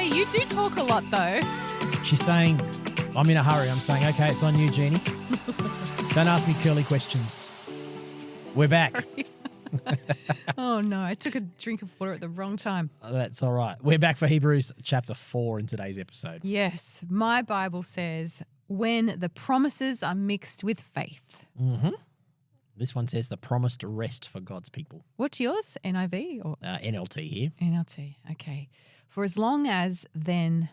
Hey, you do talk a lot though. She's saying, I'm in a hurry. I'm saying, okay, it's on you, Jeanie. Don't ask me curly questions. We're back. Oh, no. I took a drink of water at the wrong time. That's all right. We're back for Hebrews chapter 4 in today's episode. Yes. My Bible says, when the promises are mixed with faith. Mm-hmm. This one says the promised rest for God's people. What's yours? NIV or NLT here. NLT. Okay. For as long as then,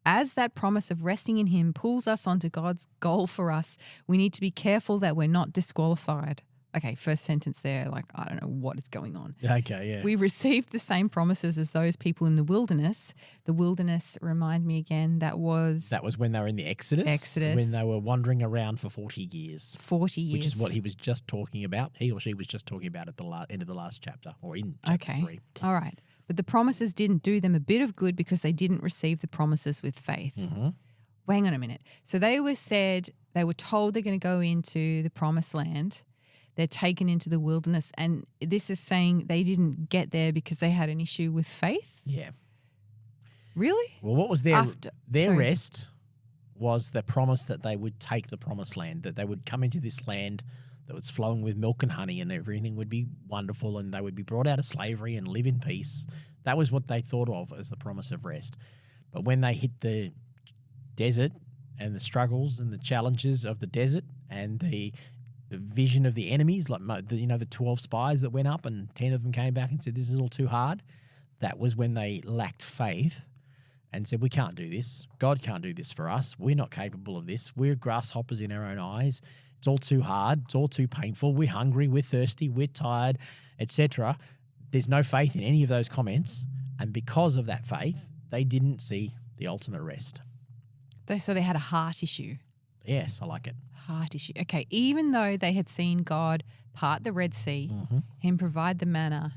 as that promise of resting in him pulls us onto God's goal for us, we need to be careful that we're not disqualified. Okay, first sentence there, like, I don't know what is going on. Okay, yeah. We received the same promises as those people in the wilderness. The wilderness, remind me again, that was when they were in the Exodus. When they were wandering around for 40 years. 40 years. Which is what he was just talking about. He or she was just talking about at the end of the last chapter, or in chapter 3. All right. But the promises didn't do them a bit of good because they didn't receive the promises with faith. Mm-hmm. Well, hang on a minute. So they were told they're going to go into the promised land. They're taken into the wilderness, and this is saying they didn't get there because they had an issue with faith? Yeah. Really? Well, what was their rest was the promise that they would take the promised land, that they would come into this land that was flowing with milk and honey and everything would be wonderful and they would be brought out of slavery and live in peace. That was what they thought of as the promise of rest. But when they hit the desert and the struggles and the challenges of the desert and the vision of the enemies, like the 12 spies that went up and 10 of them came back and said, this is all too hard. That was when they lacked faith and said, we can't do this. God can't do this for us. We're not capable of this. We're grasshoppers in our own eyes. It's all too hard. It's all too painful. We're hungry. We're thirsty. We're tired, etc. There's no faith in any of those comments. And because of that faith, they didn't see the ultimate rest. So they had a heart issue. Yes, I like it. Heart issue. Okay, even though they had seen God part the Red Sea, him provide the manna.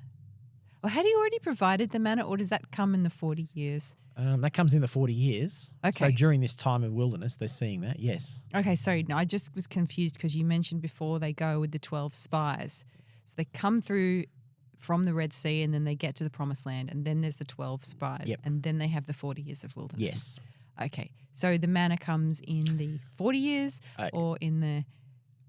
Or had he already provided the manna, or does that come in the 40 years? That comes in the 40 years. Okay. So during this time of wilderness, they're seeing that, yes. Okay, sorry. No, I just was confused because you mentioned before they go with the 12 spies. So they come through from the Red Sea and then they get to the Promised Land and then there's the 12 spies. Yep. And then they have the 40 years of wilderness. Yes. Okay, so the manna comes in the 40 years or in the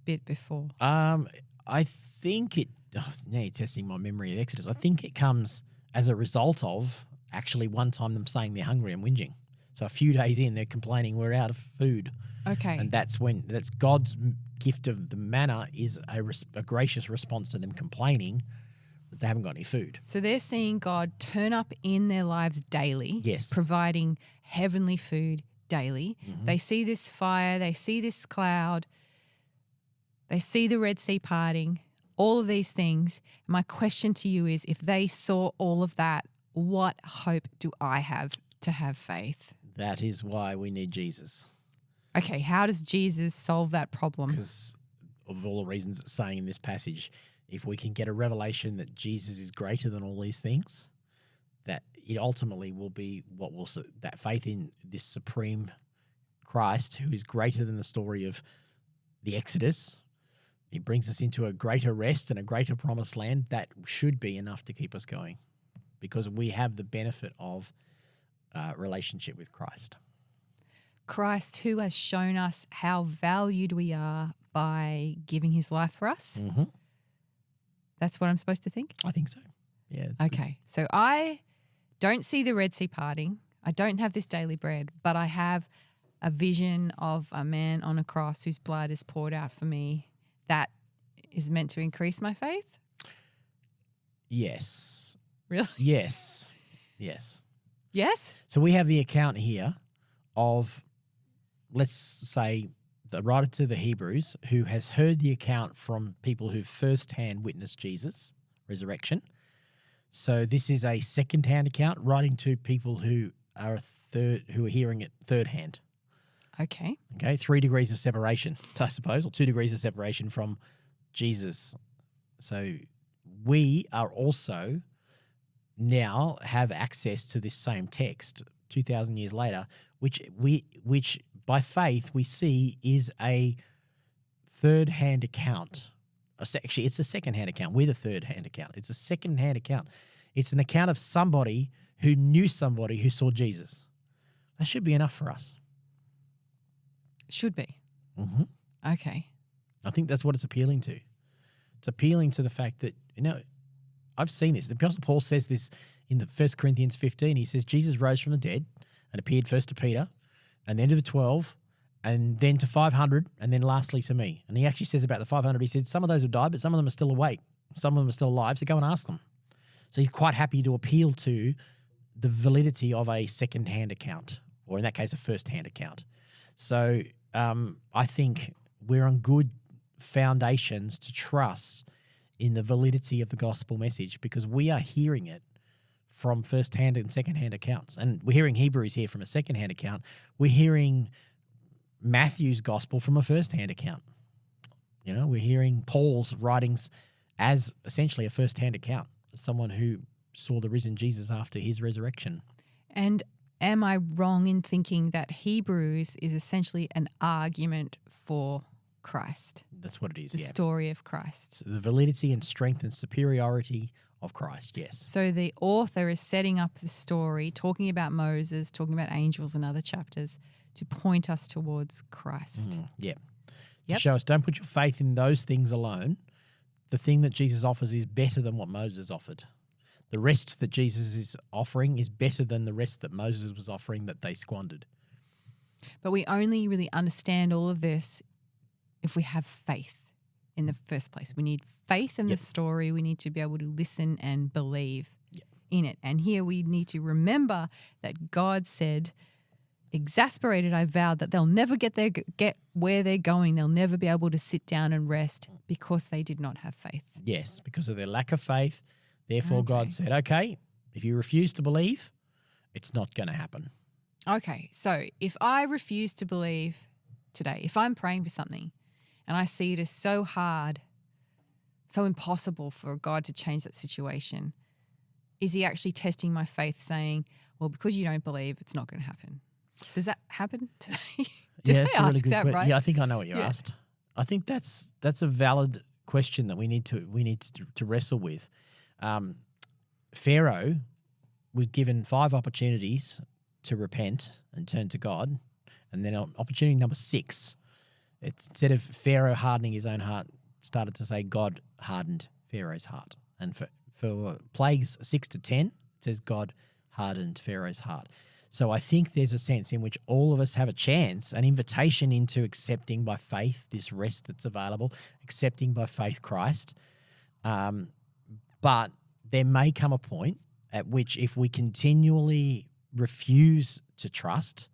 bit before? I think now you're testing my memory of Exodus. I think it comes as a result of actually one time them saying they're hungry and whinging. So a few days in, they're complaining we're out of food. Okay. And that's God's gift of the manna is a gracious response to them complaining that they haven't got any food. So they're seeing God turn up in their lives daily, yes, providing heavenly food daily. Mm-hmm. They see this fire, they see this cloud, they see the Red Sea parting, all of these things. My question to you is, if they saw all of that, what hope do I have to have faith? That is why we need Jesus. Okay, how does Jesus solve that problem? Because of all the reasons it's saying in this passage, if we can get a revelation that Jesus is greater than all these things, that it ultimately will be that faith in this supreme Christ who is greater than the story of the Exodus. It brings us into a greater rest and a greater promised land. That should be enough to keep us going because we have the benefit of relationship with Christ. Christ, who has shown us how valued we are by giving his life for us. Mm-hmm. That's what I'm supposed to think? I think so. Yeah. Okay. So I don't see the Red Sea parting. I don't have this daily bread, but I have a vision of a man on a cross whose blood is poured out for me. That is meant to increase my faith? Yes. Really? Yes. Yes. Yes? So we have the account here of, let's say, the writer to the Hebrews who has heard the account from people who firsthand witnessed Jesus' resurrection. So this is a second-hand account writing to people who are hearing it third-hand. Okay. Okay, 3 degrees of separation, I suppose, or 2 degrees of separation from Jesus. So we are also now have access to this same text 2,000 years later, which by faith we see is a third-hand account Actually, it's a second-hand account. We're the third-hand account. It's a second-hand account. It's an account of somebody who knew somebody who saw Jesus. That should be enough for us. Should be. Mm-hmm. Okay. I think that's what it's appealing to. It's appealing to the fact that, I've seen this. The Apostle Paul says this in the 1 Corinthians 15. He says, Jesus rose from the dead and appeared first to Peter and then to the 12 and then to 500 and then lastly to me. And he actually says about the 500, he said, some of those have died, but some of them are still awake. Some of them are still alive, so go and ask them. So he's quite happy to appeal to the validity of a second-hand account, or in that case, a first-hand account. So I think we're on good foundations to trust in the validity of the gospel message because we are hearing it from first-hand and second-hand accounts. And we're hearing Hebrews here from a second-hand account. We're hearing Matthew's gospel from a first-hand account. We're hearing Paul's writings as essentially a first-hand account, someone who saw the risen Jesus after his resurrection. And am I wrong in thinking that Hebrews is essentially an argument for Christ? That's what it is, the story of Christ. So the validity and strength and superiority of Christ, yes. So the author is setting up the story, talking about Moses, talking about angels and other chapters to point us towards Christ. Yep. Yep. To show us, don't put your faith in those things alone. The thing that Jesus offers is better than what Moses offered. The rest that Jesus is offering is better than the rest that Moses was offering that they squandered. But we only really understand all of this if we have faith in the first place. We need faith in the story. We need to be able to listen and believe in it. And here we need to remember that God said, exasperated, I vowed that they'll never get where they're going. They'll never be able to sit down and rest because they did not have faith. Yes, because of their lack of faith. Therefore, God said, okay, if you refuse to believe, it's not going to happen. Okay, so if I refuse to believe today, if I'm praying for something and I see it as so hard, so impossible for God to change that situation, is he actually testing my faith saying, well, because you don't believe, it's not going to happen? Does that happen today? Did I ask that right? Yeah, I think I know what you asked. I think that's a valid question that we need to wrestle with. Pharaoh was given 5 opportunities to repent and turn to God, and then on opportunity number 6, it's instead of Pharaoh hardening his own heart, started to say God hardened Pharaoh's heart. And for plagues 6 to 10, it says God hardened Pharaoh's heart. So I think there's a sense in which all of us have a chance, an invitation into accepting by faith this rest that's available, accepting by faith Christ. But there may come a point at which if we continually refuse to trust,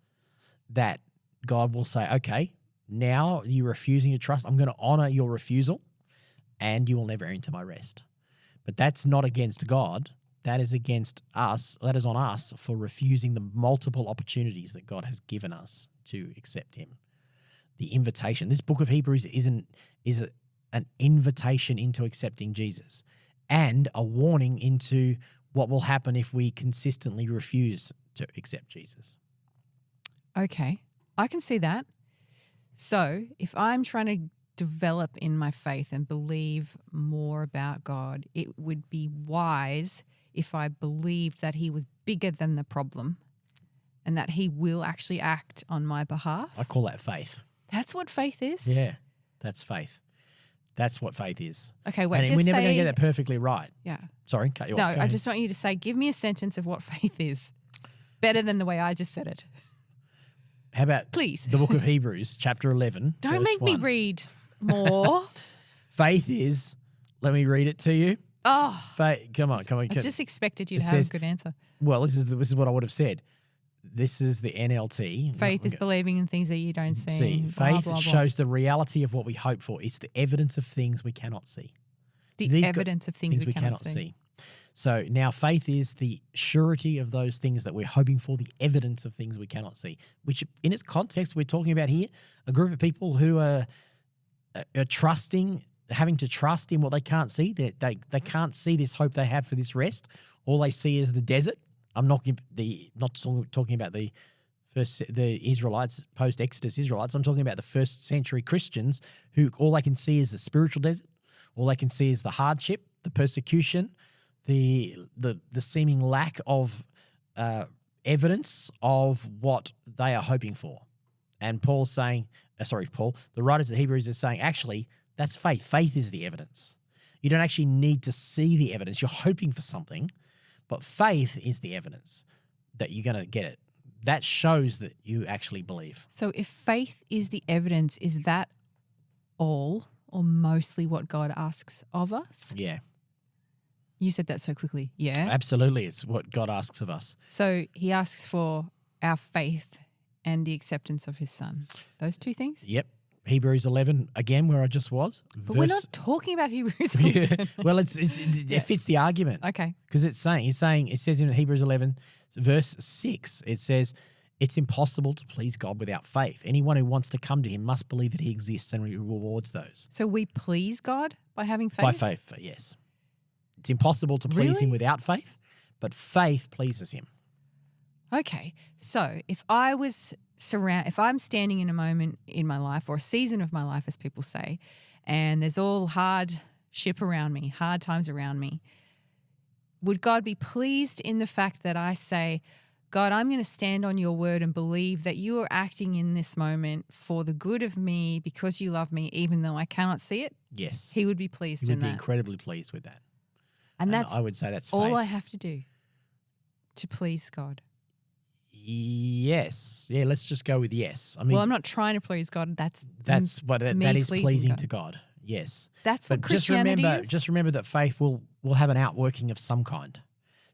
that God will say, okay, now you're refusing to trust. I'm going to honor your refusal and you will never enter my rest. But that's not against God. That is against us. That is on us for refusing the multiple opportunities that God has given us to accept him. The invitation. This book of Hebrews is an invitation into accepting Jesus and a warning into what will happen if we consistently refuse to accept Jesus. Okay, I can see that. So if I'm trying to develop in my faith and believe more about God, it would be wise if I believed that he was bigger than the problem and that he will actually act on my behalf. I call that faith. That's what faith is? Yeah, that's faith. That's what faith is. Okay, wait, and we're never going to get that perfectly right. Yeah. Sorry, cut you off. No, I just want you to say, give me a sentence of what faith is. Better than the way I just said it. How about please the book of Hebrews, chapter 11. Don't make me read more. Faith is, let me read it to you. Oh. Faith, come on. I just expected you to have a good answer. Well, this is what I would have said. This is the NLT. Faith is believing in things that you don't see. Faith shows the reality of what we hope for. It's the evidence of things we cannot see. The evidence of things we cannot see. So now faith is the surety of those things that we're hoping for, the evidence of things we cannot see, which in its context we're talking about here, a group of people who are trusting, having to trust in what they can't see. They can't see this hope they have for this rest. All they see is the desert. I'm not talking about the Israelites, post-Exodus Israelites. I'm talking about the first century Christians who all they can see is the spiritual desert. All they can see is the hardship, the persecution, the seeming lack of evidence of what they are hoping for. And Paul's saying, the writers of Hebrews are saying, actually, that's faith. Faith is the evidence. You don't actually need to see the evidence. You're hoping for something, but faith is the evidence that you're going to get it. That shows that you actually believe. So if faith is the evidence, is that all or mostly what God asks of us? Yeah. You said that so quickly. Yeah. Absolutely. It's what God asks of us. So he asks for our faith and the acceptance of his son. Those two things? Yep. Hebrews 11, again, where I just was. But we're not talking about Hebrews 11. Yeah. Well, it fits the argument. Okay. Because it says in Hebrews 11, verse 6, it says, it's impossible to please God without faith. Anyone who wants to come to him must believe that he exists and he rewards those. So we please God by having faith? By faith, yes. It's impossible to please him without faith, but faith pleases him. Okay. So if I'm standing in a moment in my life or a season of my life, as people say, and there's all hardship around me, hard times around me, would God be pleased in the fact that I say, God, I'm going to stand on your word and believe that you are acting in this moment for the good of me because you love me, even though I cannot see it? Yes. He would be pleased in that. He would be incredibly pleased with that. And that's I would say that's all faith. I have to do to please God. Yes. Yeah, let's just go with yes. I mean, I'm not trying to please God. That is pleasing to God. Yes. That's what but Christianity is. Just remember that faith will have an outworking of some kind.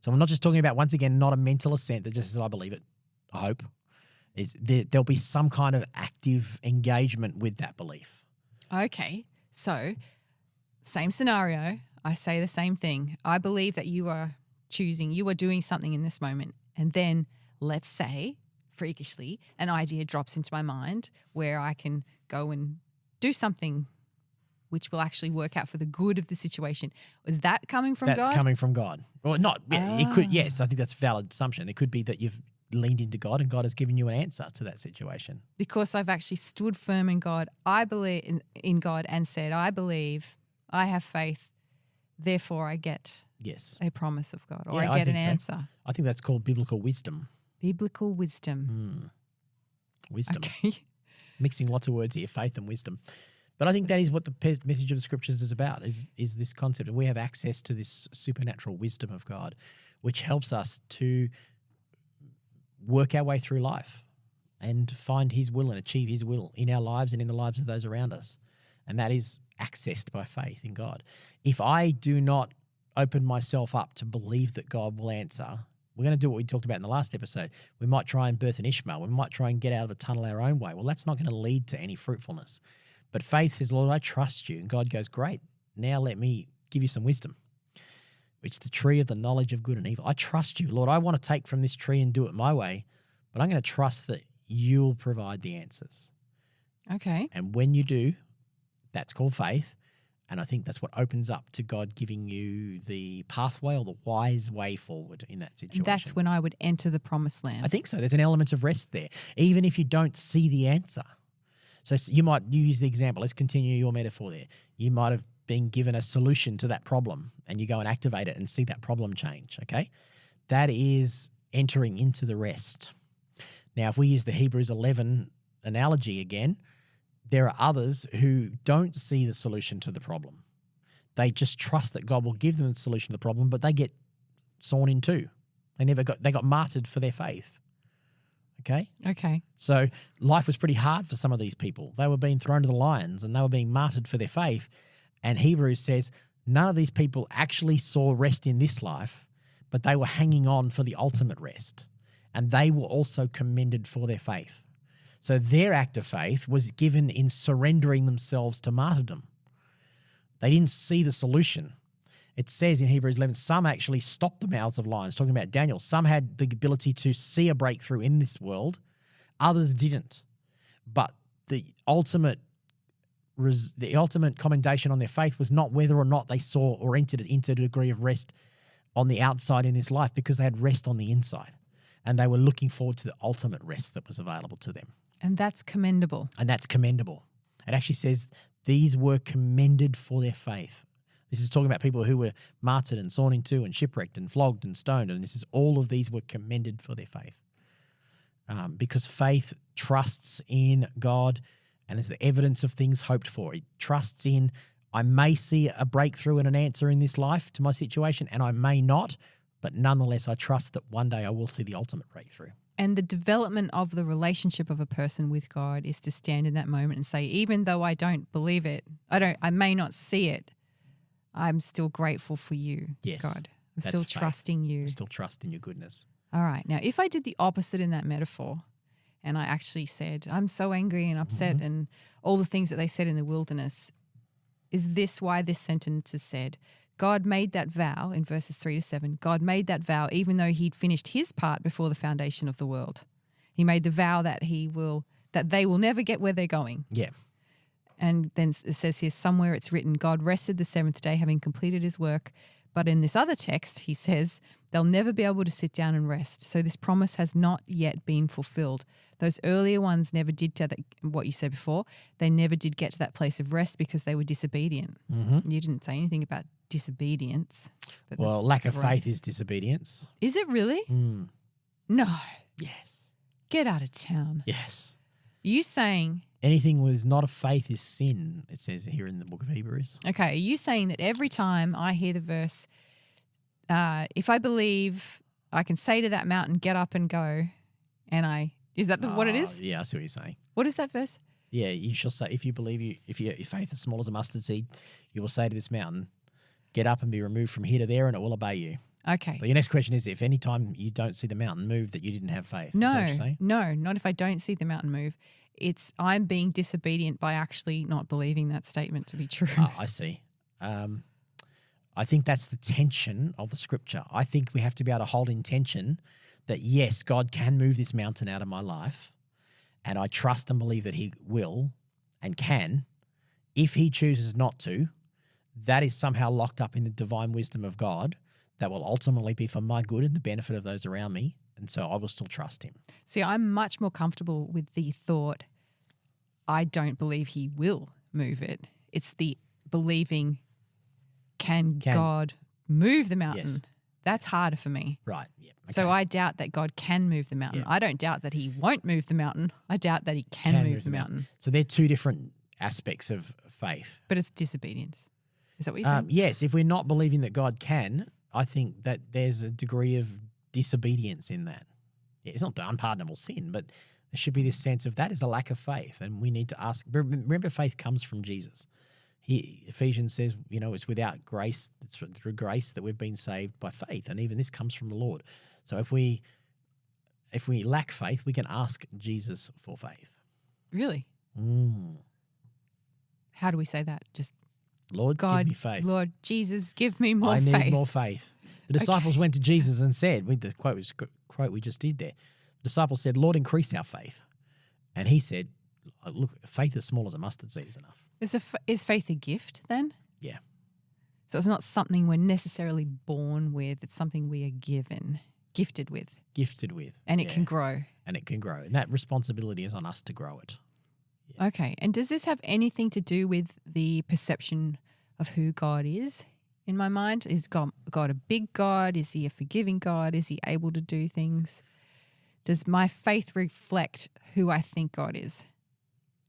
So I'm not just talking about, once again, not a mental assent that just says, I believe it, I hope. There'll be some kind of active engagement with that belief. Okay. So same scenario. I say the same thing. I believe that you are doing something in this moment. And then let's say, freakishly, an idea drops into my mind where I can go and do something which will actually work out for the good of the situation. Is that coming from God? That's coming from God. Well, not. Yeah, it could. Yes, I think that's a valid assumption. It could be that you've leaned into God and God has given you an answer to that situation. Because I've actually stood firm in God. I believe in God and said, I believe, I have faith, therefore I get a promise of God, or I get an answer. I think that's called biblical wisdom. Biblical wisdom. Wisdom. Okay. Mixing lots of words here, faith and wisdom. But I think that is what the message of the scriptures is about, is this concept. And we have access to this supernatural wisdom of God, which helps us to work our way through life and find his will and achieve his will in our lives and in the lives of those around us. And that is accessed by faith in God. If I do not open myself up to believe that God will answer, we're going to do what we talked about in the last episode. We might try and birth an Ishmael. We might try and get out of the tunnel our own way. Well, that's not going to lead to any fruitfulness. But faith says, Lord, I trust you. And God goes, great. Now let me give you some wisdom. It's the tree of the knowledge of good and evil. I trust you. Lord, I want to take from this tree and do it my way, but I'm going to trust that you'll provide the answers. Okay. And when you do, that's called faith. And I think that's what opens up to God giving you the pathway or the wise way forward in that situation. That's when I would enter the promised land. I think so. There's an element of rest there, even if you don't see the answer. So you use the example. Let's continue your metaphor there. You might have been given a solution to that problem and you go and activate it and see that problem change, okay? That is entering into the rest. Now, if we use the Hebrews 11 analogy again, there are others who don't see the solution to the problem. They just trust that God will give them the solution to the problem, but they get sawn in two. They got martyred for their faith. Okay? Okay. So life was pretty hard for some of these people. They were being thrown to the lions and they were being martyred for their faith. And Hebrews says none of these people actually saw rest in this life, but they were hanging on for the ultimate rest. And they were also commended for their faith. So their act of faith was given in surrendering themselves to martyrdom. They didn't see the solution. It says in Hebrews 11, some actually stopped the mouths of lions, talking about Daniel. Some had the ability to see a breakthrough in this world. Others didn't. But the ultimate commendation on their faith was not whether or not they saw or entered into a degree of rest on the outside in this life, because they had rest on the inside. And they were looking forward to the ultimate rest that was available to them. And that's commendable. And that's commendable. It actually says these were commended for their faith. This is talking about people who were martyred and sawn in two and shipwrecked and flogged and stoned. And this is all of these were commended for their faith. Because faith trusts in God and is the evidence of things hoped for. It trusts in, I may see a breakthrough and an answer in this life to my situation, and I may not, but nonetheless, I trust that one day I will see the ultimate breakthrough. And the development of the relationship of a person with God is to stand in that moment and say, even though I don't believe it, I may not see it, I'm still grateful for you, Yes, God. I'm that's still faith. trusting you. I still trust in your goodness. All right. Now, if I did the opposite in that metaphor and I actually said, I'm so angry and upset and all the things that they said in the wilderness, is this why this sentence is said? God made that vow in verses 3-7. God made that vow even though he'd finished his part before the foundation of the world. He made the vow that they will never get where they're going. Yeah. And then it says here, somewhere it's written, God rested the seventh day having completed his work. But in this other text, he says, they'll never be able to sit down and rest. So this promise has not yet been fulfilled. Those earlier ones never did to that, what you said before. They never did get to that place of rest because they were disobedient. Mm-hmm. You didn't say anything about disobedience. Well, lack of faith is disobedience. Is it really? Mm. No. Yes. Get out of town. Yes. You saying... Anything was not of faith is sin, it says here in the book of Hebrews. Okay, are you saying that every time I hear the verse, if I believe, I can say to that mountain, get up and go, and is that what it is? Yeah, I see what you're saying. What is that verse? Yeah, you shall say, if your faith is small as a mustard seed, you will say to this mountain, get up and be removed from here to there, and it will obey you. Okay. But your next question is, if any time you don't see the mountain move, that you didn't have faith. No, Is that what you're saying? no, not if I don't see the mountain move. It's I'm being disobedient by actually not believing that statement to be true. I see. I think that's the tension of the scripture. I think we have to be able to hold in tension that, yes, God can move this mountain out of my life, and I trust and believe that he will and can. If he chooses not to, that is somehow locked up in the divine wisdom of God that will ultimately be for my good and the benefit of those around me. And so I will still trust him. See, I'm much more comfortable with the thought, I don't believe he will move it. It's the believing, can God move the mountain? Yes. That's harder for me. Right. Yeah. Okay. So I doubt that God can move the mountain. Yeah. I don't doubt that he won't move the mountain. I doubt that he can move the mountain. So they're two different aspects of faith. But it's disobedience. Is that what you're saying? Yes. If we're not believing that God can, I think that there's a degree of disobedience in that. Yeah, it's not the unpardonable sin, but there should be this sense of that is a lack of faith. And we need to ask, remember, faith comes from Jesus. Ephesians says, it's without grace, it's through grace that we've been saved by faith. And even this comes from the Lord. So if we lack faith, we can ask Jesus for faith. Really? Mm. How do we say that? Just Lord, God, give me faith. Lord Jesus, give me more I faith. need more faith. The disciples went to Jesus and said, the quote we just did there, the disciples said, Lord, increase our faith. And he said, look, faith as small as a mustard seed is enough. Is faith a gift then? Yeah. So it's not something we're necessarily born with. It's something we are gifted with. Gifted with. And it can grow. And it can grow. And that responsibility is on us to grow it. Yeah. Okay. And does this have anything to do with the perception of who God is? In my mind, is God a big God? Is he a forgiving God? Is he able to do things? Does my faith reflect who I think God is?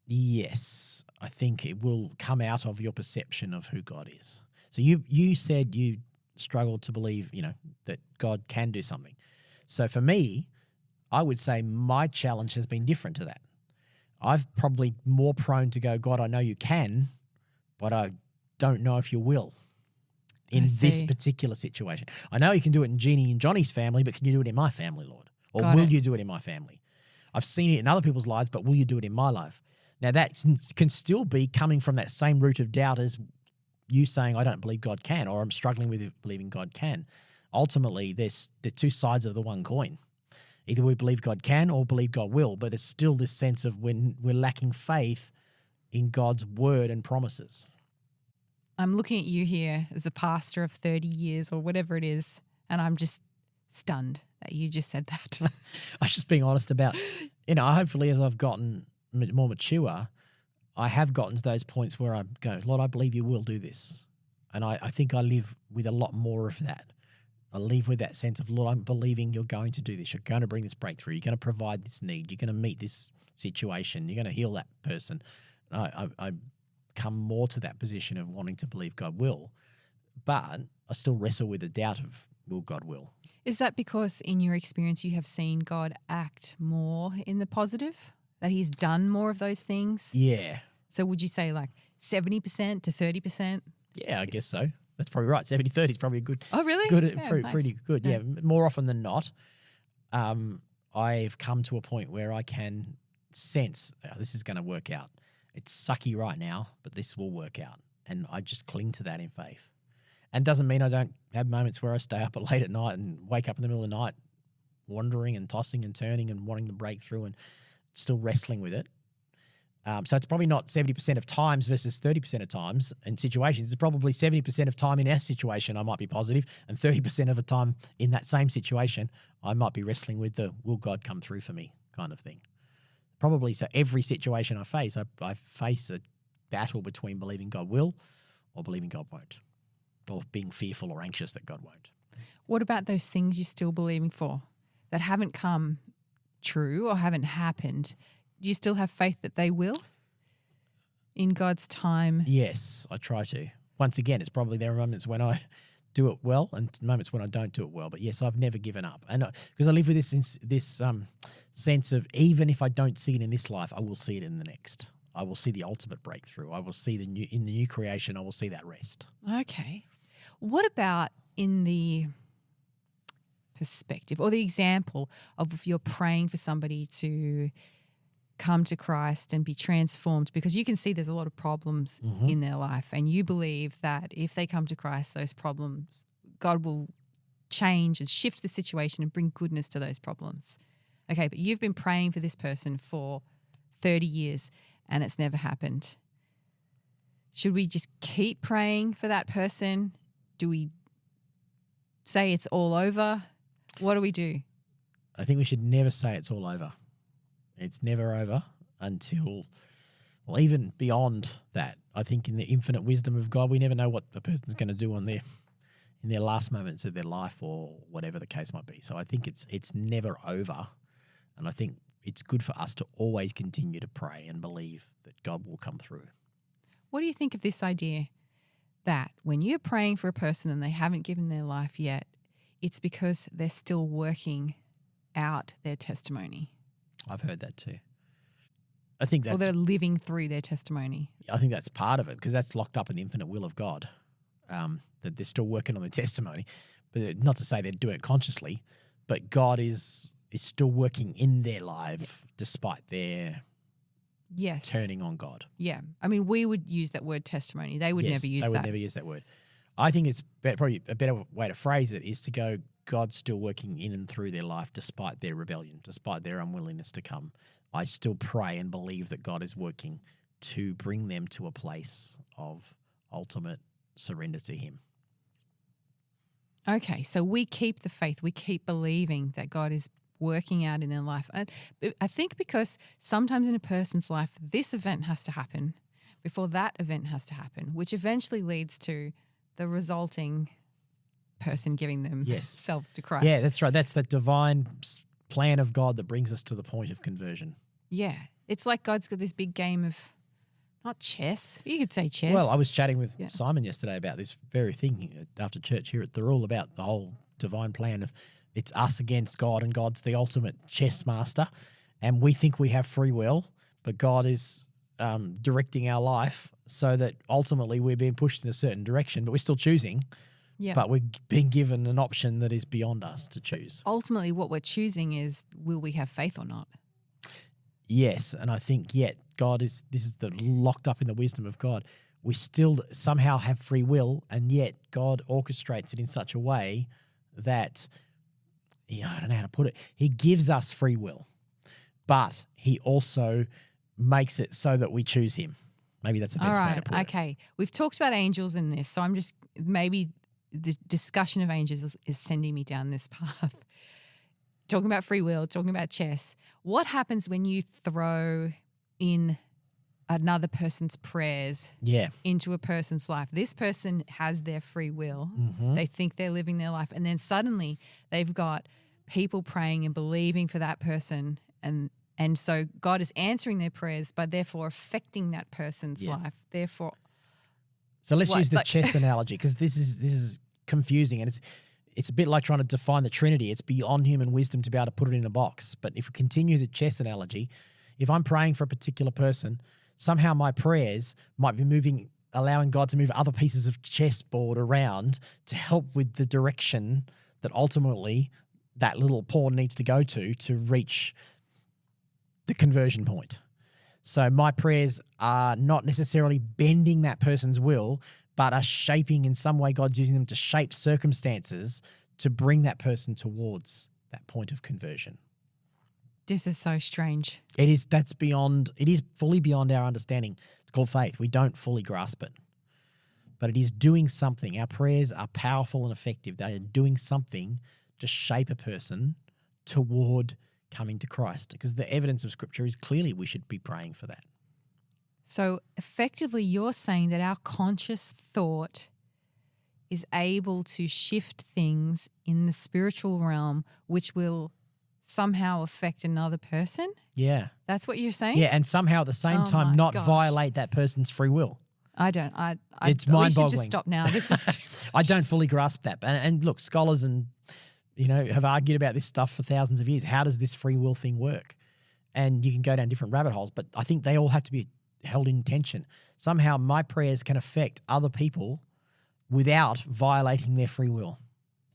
Yes, I think it will come out of your perception of who God is. So you said you struggled to believe, that God can do something. So for me, I would say my challenge has been different to that. I've probably more prone to go, God, I know you can, but I don't know if you will in this particular situation. I know you can do it in Jeanie and Johnny's family, but can you do it in my family, Lord? Or will you do it in my family? I've seen it in other people's lives, but will you do it in my life? Now, that can still be coming from that same root of doubt as you saying, I don't believe God can, or I'm struggling with believing God can. Ultimately, there's the two sides of the one coin. Either we believe God can or believe God will, but it's still this sense of when we're lacking faith in God's word and promises. I'm looking at you here as a pastor of 30 years or whatever it is, and I'm just stunned that you just said that. I was just being honest about, hopefully as I've gotten more mature, I have gotten to those points where I go, Lord, I believe you will do this. And I think I live with a lot more of that. I live with that sense of, Lord, I'm believing you're going to do this. You're going to bring this breakthrough. You're going to provide this need. You're going to meet this situation. You're going to heal that person. I come more to that position of wanting to believe God will, but I still wrestle with the doubt of, will God will? Is that because in your experience you have seen God act more in the positive, that he's done more of those things? Yeah. So would you say like 70% to 30%? Yeah, I guess so. That's probably right. 70-30 is probably a good. Oh, really? Good, Yeah, nice. pretty good. Yeah, more often than not, I've come to a point where I can sense this is going to work out. It's sucky right now, but this will work out. And I just cling to that in faith. And doesn't mean I don't have moments where I stay up late at night and wake up in the middle of the night wandering and tossing and turning and wanting to break through and still wrestling with it. So it's probably not 70% of times versus 30% of times in situations. It's probably 70% of time in our situation I might be positive, and 30% of the time in that same situation I might be wrestling with the will God come through for me kind of thing. Probably so every situation I face a battle between believing God will or believing God won't, or being fearful or anxious that God won't. What about those things you're still believing for that haven't come true or haven't happened? Do you still have faith that they will in God's time? Yes, I try to. Once again, it's probably there are moments when I do it well and moments when I don't do it well. But yes, I've never given up. And because I live with this sense of even if I don't see it in this life, I will see it in the next. I will see the ultimate breakthrough. I will see in the new creation, I will see that rest. Okay. What about in the perspective or the example of if you're praying for somebody to come to Christ and be transformed, because you can see there's a lot of problems in their life and you believe that if they come to Christ, those problems, God will change and shift the situation and bring goodness to those problems. Okay, but you've been praying for this person for 30 years and it's never happened. Should we just keep praying for that person? Do we say it's all over? What do we do? I think we should never say it's all over. It's never over until, well, even beyond that. I think in the infinite wisdom of God, we never know what a person's going to do in their last moments of their life or whatever the case might be. So I think it's never over, and I think it's good for us to always continue to pray and believe that God will come through. What do you think of this idea that when you're praying for a person and they haven't given their life yet, it's because they're still working out their testimony? I've heard that too. I think that's... Or they're living through their testimony. I think that's part of it because that's locked up in the infinite will of God, that they're still working on their testimony. But not to say they're doing it consciously, but God is still working in their life despite their turning on God. Yeah. I mean, we would use that word testimony. They would never use that. They would never use that word. I think it's probably a better way to phrase it is to go, God's still working in and through their life despite their rebellion, despite their unwillingness to come. I still pray and believe that God is working to bring them to a place of ultimate surrender to Him. Okay, so we keep the faith. We keep believing that God is working out in their life. And I think because sometimes in a person's life, this event has to happen before that event has to happen, which eventually leads to the resulting person giving themselves to Christ. Yeah, that's right. That's the divine plan of God that brings us to the point of conversion. Yeah. It's like God's got this big game of, not chess, you could say chess. Well, I was chatting with Simon yesterday about this very thing after church here at the Rule about the whole divine plan of it's us against God and God's the ultimate chess master and we think we have free will, but God is directing our life so that ultimately we're being pushed in a certain direction, but we're still choosing. Yeah. But we're being given an option that is beyond us to choose. Ultimately, what we're choosing is, will we have faith or not? Yes, and I think, this is the locked up in the wisdom of God. We still somehow have free will, and yet God orchestrates it in such a way that, I don't know how to put it, He gives us free will, but He also makes it so that we choose Him. Maybe that's the best way to put it. Okay. We've talked about angels in this, so I'm just maybe the discussion of angels is sending me down this path. Talking about free will, talking about chess. What happens when you throw in another person's prayers Yeah. into a person's life. This person has their free will. Mm-hmm. They think they're living their life. And then suddenly they've got people praying and believing for that person. And so God is answering their prayers, but therefore affecting that person's life. Therefore, so let's use the chess analogy, because this is confusing, and it's a bit like trying to define the Trinity. It's beyond human wisdom to be able to put it in a box. But if we continue the chess analogy, if I'm praying for a particular person, somehow my prayers might be allowing God to move other pieces of chessboard around to help with the direction that ultimately that little pawn needs to go to reach the conversion point. So my prayers are not necessarily bending that person's will, but are shaping in some way. God's using them to shape circumstances to bring that person towards that point of conversion. this is so strange. It is fully beyond our understanding. It's called faith. We don't fully grasp it. But it is doing something. Our prayers are powerful and effective. They are doing something to shape a person toward coming to Christ, because the evidence of Scripture is clearly we should be praying for that. So effectively, you're saying that our conscious thought is able to shift things in the spiritual realm, which will somehow affect another person? Yeah. That's what you're saying? Yeah, and somehow at the same time not violate that person's free will. It's mind-boggling. We should just stop now. This is too much. I don't fully grasp that. And look, scholars and have argued about this stuff for thousands of years. How does this free will thing work? And you can go down different rabbit holes, but I think they all have to be held in tension. Somehow my prayers can affect other people without violating their free will.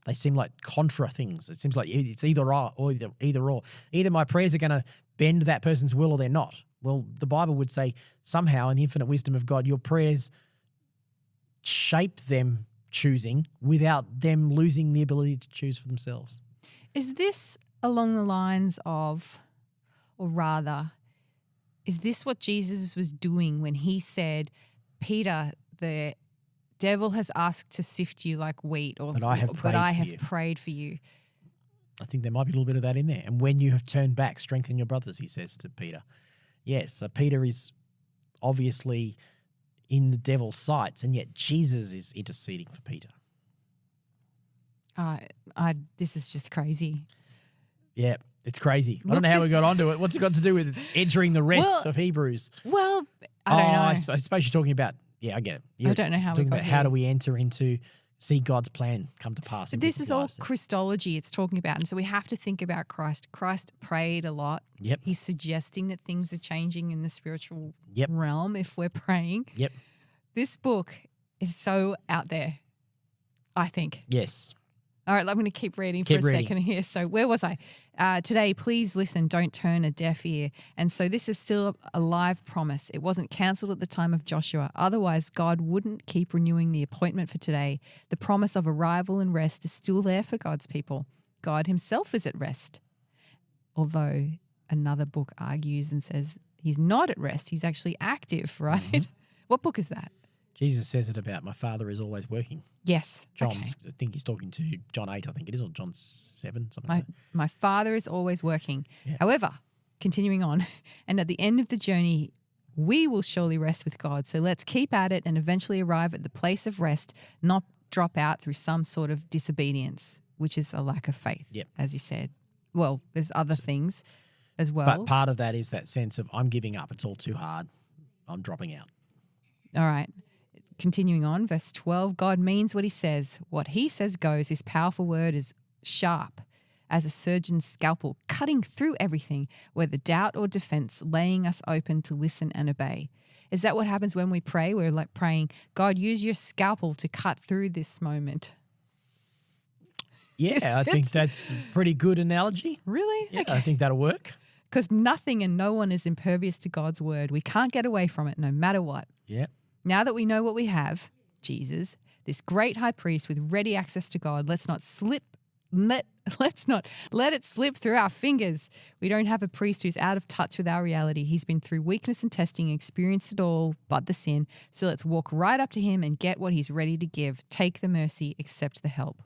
They seem like contra things. It seems like it's either or. Either my prayers are going to bend that person's will or they're not. Well, the Bible would say somehow in the infinite wisdom of God, your prayers shape them choosing without them losing the ability to choose for themselves. Is this along the lines of, or rather, is this what Jesus was doing when he said, Peter, the devil has asked to sift you like wheat, but I have prayed for you. I think there might be a little bit of that in there. And when you have turned back, strengthen your brothers, he says to Peter. Yes, so Peter is obviously in the devil's sights, and yet Jesus is interceding for Peter. This is just crazy. Yeah, it's crazy. I don't know how we got onto it. What's it got to do with entering the rest of Hebrews? Well, I don't know. I suppose you're talking about, I get it. I don't know how we got here. How do we enter into, see God's plan come to pass? So this is all Christology it's talking about. And so we have to think about Christ. Christ prayed a lot. Yep. He's suggesting that things are changing in the spiritual realm if we're praying. Yep. This book is so out there, I think. Yes. All right, I'm going to keep reading for a second here. So where was I? Today, please listen, don't turn a deaf ear. And so this is still a live promise. It wasn't cancelled at the time of Joshua. Otherwise, God wouldn't keep renewing the appointment for today. The promise of arrival and rest is still there for God's people. God himself is at rest. Although another book argues and says he's not at rest. He's actually active, right? Mm-hmm. What book is that? Jesus says it about my Father is always working. Yes. I think he's talking to John 8, I think it is, or John 7, something like that. My Father is always working. Yeah. However, continuing on, and at the end of the journey, we will surely rest with God. So let's keep at it and eventually arrive at the place of rest, not drop out through some sort of disobedience, which is a lack of faith, as you said. Well, there's other things as well. But part of that is that sense of I'm giving up. It's all too hard. I'm dropping out. All right. Continuing on, verse 12, God means what he says. What he says goes. His powerful word is sharp as a surgeon's scalpel, cutting through everything, whether doubt or defense, laying us open to listen and obey. Is that what happens when we pray? We're like praying, God, use your scalpel to cut through this moment. Yeah, I think that's a pretty good analogy. Really? Yeah, okay. I think that'll work. Because nothing and no one is impervious to God's word. We can't get away from it no matter what. Yeah. Now that we know what we have, Jesus, this great high priest with ready access to God, let's not let it slip through our fingers. We don't have a priest who's out of touch with our reality. He's been through weakness and testing, experienced it all but the sin. So let's walk right up to him and get what he's ready to give. Take the mercy, accept the help.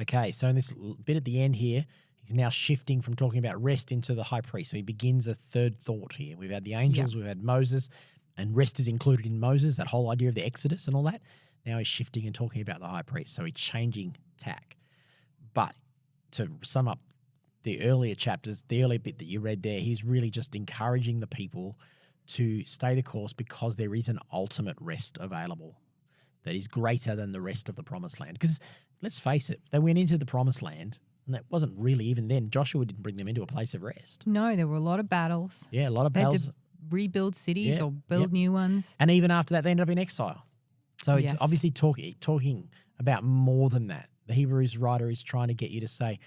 Okay, so in this bit at the end here, He's now shifting from talking about rest into the high priest. So he begins a third thought here. We've had the angels, we've had Moses, and rest is included in Moses, that whole idea of the Exodus and all that. Now he's shifting and talking about the high priest. So he's changing tack. But to sum up the earlier chapters, the earlier bit that you read there, he's really just encouraging the people to stay the course because there is an ultimate rest available that is greater than the rest of the promised land. Because let's face it, they went into the promised land, and that wasn't really, even then, Joshua didn't bring them into a place of rest. No, there were a lot of battles. Yeah, a lot of They had battles. to rebuild cities or build new ones. And even after that, they ended up in exile. So it's Yes. obviously talking about more than that. The Hebrews writer is trying to get you to say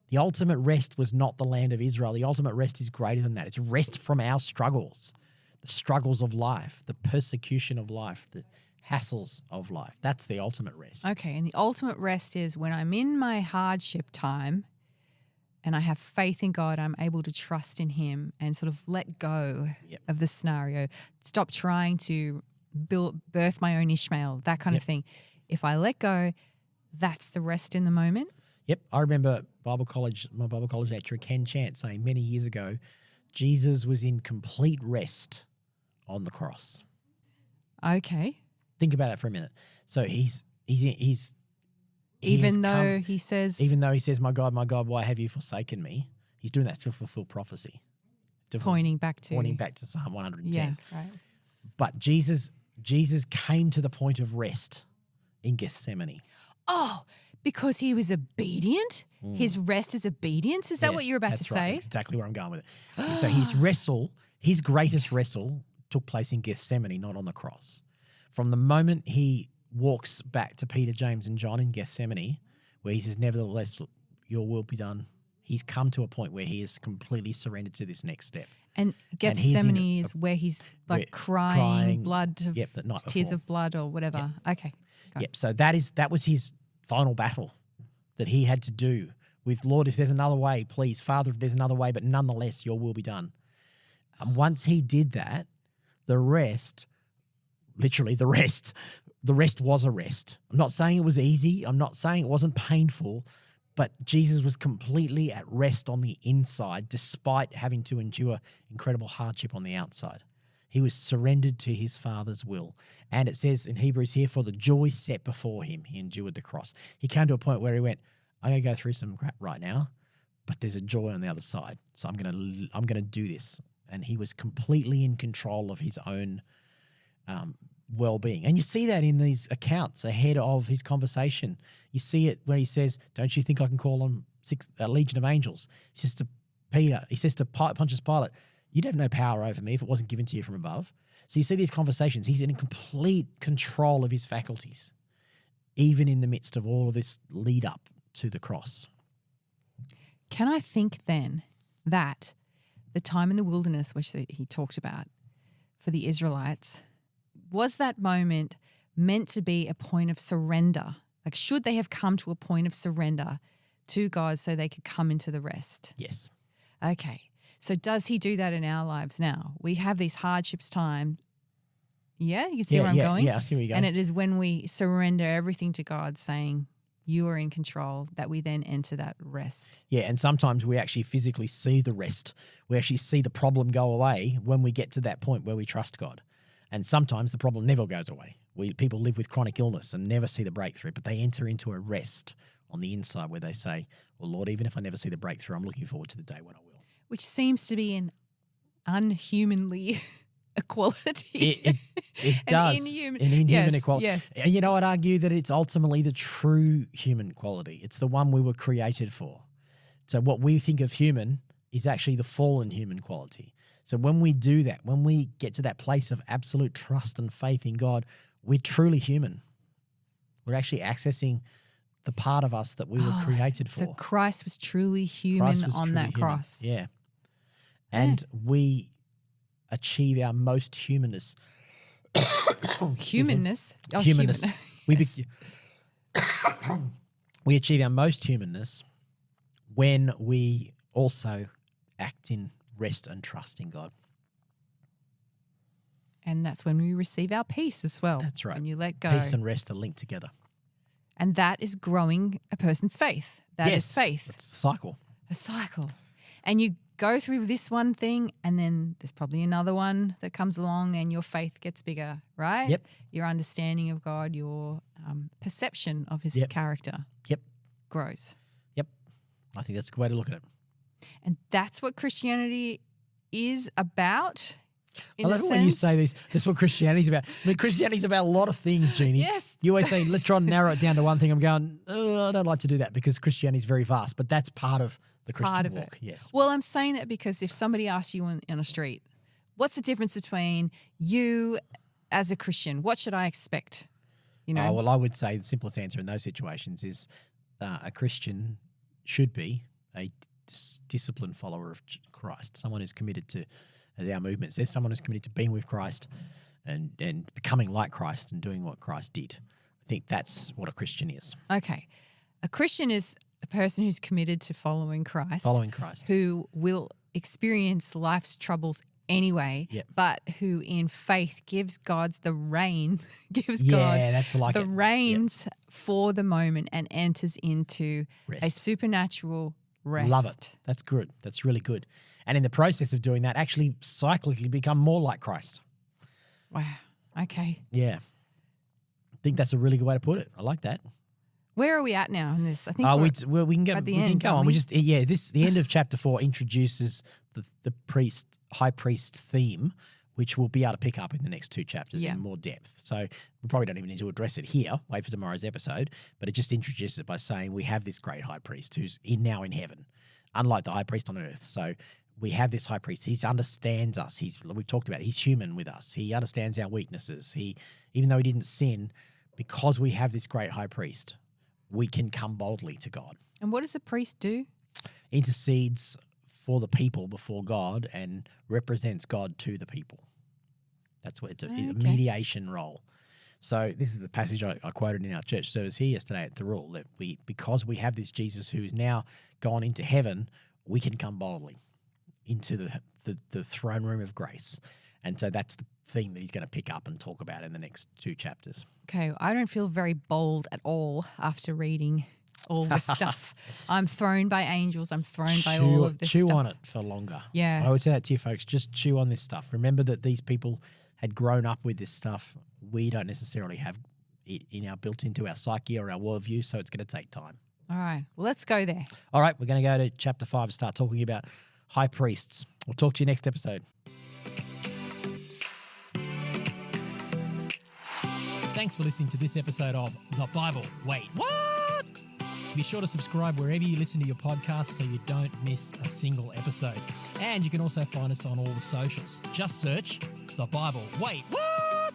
the ultimate rest was not the land of Israel. The ultimate rest is greater than that. It's rest from our struggles, the struggles of life, the persecution of life, the hassles of life. That's the ultimate rest. Okay, and the ultimate rest is when I'm in my hardship time and I have faith in God, I'm able to trust in him and sort of let go of the scenario, stop trying to birth my own Ishmael, that kind of thing. If I let go, that's the rest in the moment. Yep. I remember my Bible college lecturer, Ken Chant, saying many years ago, Jesus was in complete rest on the cross. Okay. Think about it for a minute. So even though he says, my God, why have you forsaken me? He's doing that to fulfill prophecy. Pointing back to Psalm 110. Yeah, right. But Jesus came to the point of rest in Gethsemane. Oh, because he was obedient? His rest is obedience? Is that what you're about to say? Right. Exactly where I'm going with it. So his greatest wrestle took place in Gethsemane, not on the cross. From the moment he walks back to Peter, James, and John in Gethsemane, where he says, nevertheless, your will be done, he's come to a point where he is completely surrendered to this next step. And Gethsemane is where he's like crying blood, the night tears before. of blood or whatever. Yep. Okay. Yep. So that was his final battle that he had to do with, Lord, if there's another way, please, Father, if there's another way, but nonetheless, your will be done. And once he did that, the rest was a rest. I'm not saying it was easy. I'm not saying it wasn't painful, but Jesus was completely at rest on the inside despite having to endure incredible hardship on the outside. He was surrendered to his Father's will. And it says in Hebrews here, for the joy set before him, he endured the cross. He came to a point where he went, I'm going to go through some crap right now, but there's a joy on the other side. So I'm going to do this. And he was completely in control of his own well-being. And you see that in these accounts ahead of his conversation. You see it where he says, don't you think I can call on a legion of angels? He says to Peter, he says to Pontius Pilate, you'd have no power over me if it wasn't given to you from above. So you see these conversations. He's in complete control of his faculties, even in the midst of all of this lead up to the cross. Can I think then that the time in the wilderness, which he talked about for the Israelites, was that moment meant to be a point of surrender? Like, should they have come to a point of surrender to God so they could come into the rest? Yes. Okay. So does he do that in our lives now? We have these hardships time. Yeah? You see where I'm going? Yeah, I see where you're going. And it is when we surrender everything to God, saying, you are in control, that we then enter that rest. Yeah, and sometimes we actually physically see the rest. We actually see the problem go away when we get to that point where we trust God. And sometimes the problem never goes away. People live with chronic illness and never see the breakthrough, but they enter into a rest on the inside where they say, well, Lord, even if I never see the breakthrough, I'm looking forward to the day when I will. Which seems to be an unhumanly equality. It does. An inhuman equality. Yes. And I'd argue that it's ultimately the true human quality. It's the one we were created for. So what we think of human is actually the fallen human quality. So when we do that, when we get to that place of absolute trust and faith in God, we're truly human. We're actually accessing the part of us that we were created for. So Christ was truly human on that cross. Yeah. And we achieve our most humanness. Humanness? Oh, humanness. Yes. We achieve our most humanness when we also act in rest and trust in God. And that's when we receive our peace as well. That's right. When you let go. Peace and rest are linked together. And that is growing a person's faith. That is faith. It's the cycle. A cycle. And you go through this one thing and then there's probably another one that comes along and your faith gets bigger, right? Yep. Your understanding of God, your perception of his character grows. Yep. I think that's a good way to look at it. And that's what Christianity is about. I love it when you say this. That's what Christianity's about. I mean, Christianity's about a lot of things, Jeanie. Yes. You always say, let's try and narrow it down to one thing. I'm going, I don't like to do that because Christianity's very vast, but that's part of the Christian walk. Yes. Well, I'm saying that because if somebody asks you on a street, what's the difference between you as a Christian? What should I expect? You know. Oh, well, I would say the simplest answer in those situations is a Christian should be a disciplined follower of Christ, someone who's committed to, as our movement says, someone who's committed to being with Christ and becoming like Christ and doing what Christ did. I think that's what a Christian is. Okay. A Christian is a person who's committed to following Christ. Following Christ. Who will experience life's troubles anyway, but who in faith gives God the reign, the reins for the moment and enters into a supernatural rest. Love it. That's good. That's really good. And in the process of doing that, actually cyclically become more like Christ. Wow. Okay. Yeah. I think that's a really good way to put it. I like that. Where are we at now in this? I think we can go. at the we end, can go on. The end of chapter 4 introduces the high priest theme, which we'll be able to pick up in the next 2 chapters in more depth. So we probably don't even need to address it here. Wait for tomorrow's episode. But it just introduces it by saying we have this great high priest who's now in heaven, unlike the high priest on earth. So we have this high priest. He understands us. We've talked about it. He's human with us. He understands our weaknesses. Even though he didn't sin, because we have this great high priest, we can come boldly to God. And what does the priest do? Intercedes for the people before God and represents God to the people. That's what it's a mediation role. So this is the passage I quoted in our church service here yesterday at the rule that because we have this Jesus who is now gone into heaven, we can come boldly into the throne room of grace. And so that's the theme that he's going to pick up and talk about in the next 2 chapters. Okay, I don't feel very bold at all after reading all this stuff. I'm thrown by angels. I'm thrown by all of this stuff. Chew on it for longer. Yeah. I would say that to you folks, just chew on this stuff. Remember that these people had grown up with this stuff. We don't necessarily have it built into our psyche or our worldview, so it's going to take time. All right, well, let's go there. All right, we're going to go to chapter 5 and start talking about high priests. We'll talk to you next episode. Thanks for listening to this episode of The Bible. Wait, what? Be sure to subscribe wherever you listen to your podcast so you don't miss a single episode. And you can also find us on all the socials. Just search The Bible. Wait, what?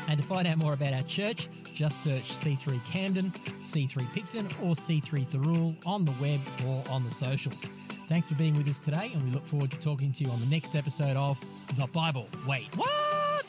And to find out more about our church, just search C3 Camden, C3 Picton, or C3 Thirroul on the web or on the socials. Thanks for being with us today, and we look forward to talking to you on the next episode of The Bible. Wait, what?